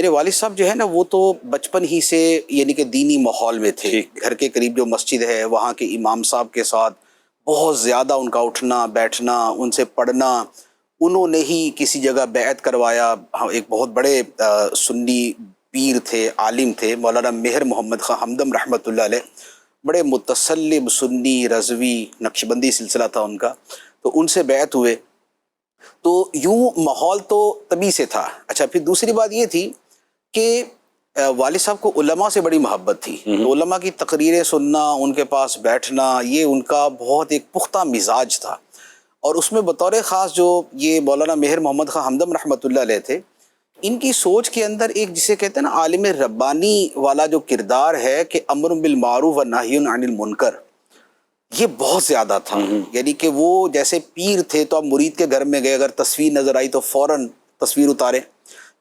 میرے والد صاحب جو ہے نا وہ تو بچپن ہی سے یعنی کہ دینی ماحول میں تھے. گھر کے قریب جو مسجد ہے وہاں کے امام صاحب کے ساتھ بہت زیادہ ان کا اٹھنا بیٹھنا، ان سے پڑھنا. انہوں نے ہی کسی جگہ بیعت کروایا. ایک بہت بڑے سنی پیر تھے، عالم تھے، مولانا مہر محمد خان ہمدم رحمۃ اللہ علیہ. بڑے متسلم سنی رضوی نقشبندی سلسلہ تھا ان کا. تو ان سے بیعت ہوئے. تو یوں ماحول تو تبھی سے تھا. اچھا، پھر دوسری بات یہ تھی کہ والد صاحب کو علماء سے بڑی محبت تھی. تو علماء کی تقریریں سننا، ان کے پاس بیٹھنا، یہ ان کا بہت ایک پختہ مزاج تھا. اور اس میں بطور خاص جو یہ مولانا مہر محمد خان ہمدم رحمۃ اللہ علیہ تھے، ان کی سوچ کے اندر ایک جسے کہتے ہیں نا عالم ربانی والا جو کردار ہے کہ امر بالمعروف و نہی عن المنکر، یہ بہت زیادہ تھا. یعنی کہ وہ جیسے پیر تھے تو آپ مرید کے گھر میں گئے، اگر تصویر نظر آئی تو فوراً تصویر اتارے.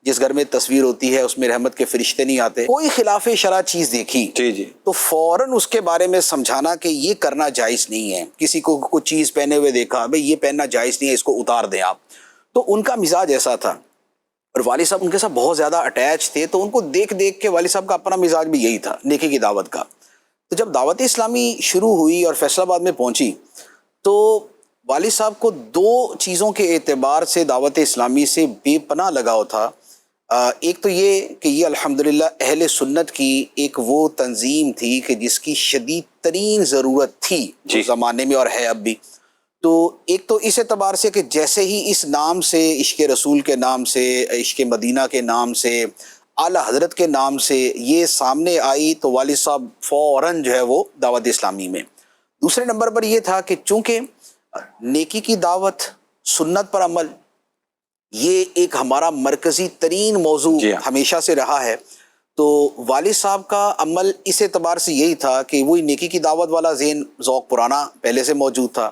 جس گھر میں تصویر ہوتی ہے اس میں رحمت کے فرشتے نہیں آتے. کوئی خلاف شرع چیز دیکھی تو فوراً اس کے بارے میں سمجھانا کہ یہ کرنا جائز نہیں ہے. کسی کو کوئی چیز پہنے ہوئے دیکھا، بھئی یہ پہننا جائز نہیں ہے، اس کو اتار دیں آپ. تو ان کا مزاج ایسا تھا. اور والد صاحب ان کے ساتھ بہت زیادہ اٹیچ تھے. تو ان کو دیکھ دیکھ کے والد صاحب کا اپنا مزاج بھی یہی تھا، نیکی کی دعوت کا. تو جب دعوت اسلامی شروع ہوئی اور فیصل آباد میں پہنچی تو والد صاحب کو دو چیزوں کے اعتبار سے دعوت اسلامی سے بے پناہ لگاؤ تھا. ایک تو یہ کہ یہ الحمدللہ اہل سنت کی ایک وہ تنظیم تھی کہ جس کی شدید ترین ضرورت تھی اس زمانے میں اور ہے اب بھی. تو ایک تو اس اعتبار سے کہ جیسے ہی اس نام سے، عشق رسول کے نام سے، عشق مدینہ کے نام سے، اعلیٰ حضرت کے نام سے یہ سامنے آئی تو والد صاحب فوراً جو ہے وہ دعوت اسلامی میں. دوسرے نمبر پر یہ تھا کہ چونکہ نیکی کی دعوت، سنت پر عمل، یہ ایک ہمارا مرکزی ترین موضوع ہمیشہ سے رہا ہے. تو والد صاحب کا عمل اس اعتبار سے یہی تھا کہ وہی نیکی کی دعوت والا ذہن ذوق پرانا پہلے سے موجود تھا،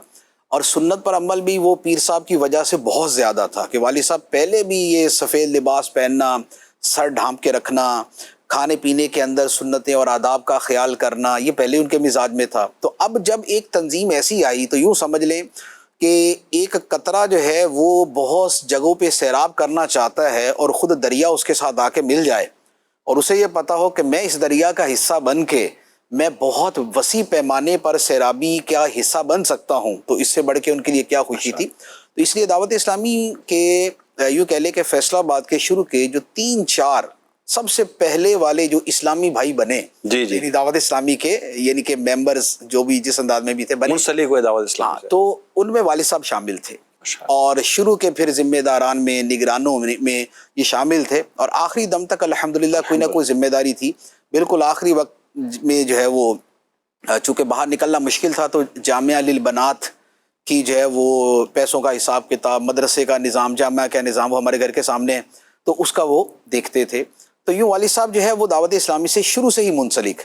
اور سنت پر عمل بھی وہ پیر صاحب کی وجہ سے بہت زیادہ تھا کہ والد صاحب پہلے بھی یہ سفید لباس پہننا، سر ڈھانپ کے رکھنا، کھانے پینے کے اندر سنتیں اور آداب کا خیال کرنا، یہ پہلے ان کے مزاج میں تھا. تو اب جب ایک تنظیم ایسی آئی تو یوں سمجھ لیں کہ ایک قطرہ جو ہے وہ بہت جگہوں پہ سیراب کرنا چاہتا ہے اور خود دریا اس کے ساتھ آ کے مل جائے اور اسے یہ پتا ہو کہ میں اس دریا کا حصہ بن کے میں بہت وسیع پیمانے پر سیرابی کا حصہ بن سکتا ہوں، تو اس سے بڑھ کے ان کے لیے کیا خوشی تھی. تو اس لیے دعوت اسلامی کے یوں کہہ لیں کہ فیصل آباد کے شروع کے جو 3-4 سب سے پہلے والے جو اسلامی بھائی بنے یعنی دعوت اسلامی کے، یعنی کہ ممبرز جو بھی جس انداز میں بھی تھے بنے، منسلک ہوئے دعوت اسلامی سے، تو ان میں والد صاحب شامل تھے. اور شروع کے پھر ذمہ داران میں، نگرانوں میں یہ شامل تھے، اور آخری دم تک الحمدللہ کوئی نہ کوئی ذمہ داری تھی. بالکل آخری وقت میں جو ہے وہ چونکہ باہر نکلنا مشکل تھا تو جامعہ للبنات کی جو ہے وہ پیسوں کا حساب کتاب، مدرسے کا نظام، جامعہ کا نظام وہ ہمارے گھر کے سامنے ہے، تو اس کا وہ دیکھتے تھے. تو یوں والد صاحب جو ہے وہ دعوت اسلامی سے شروع سے ہی منسلک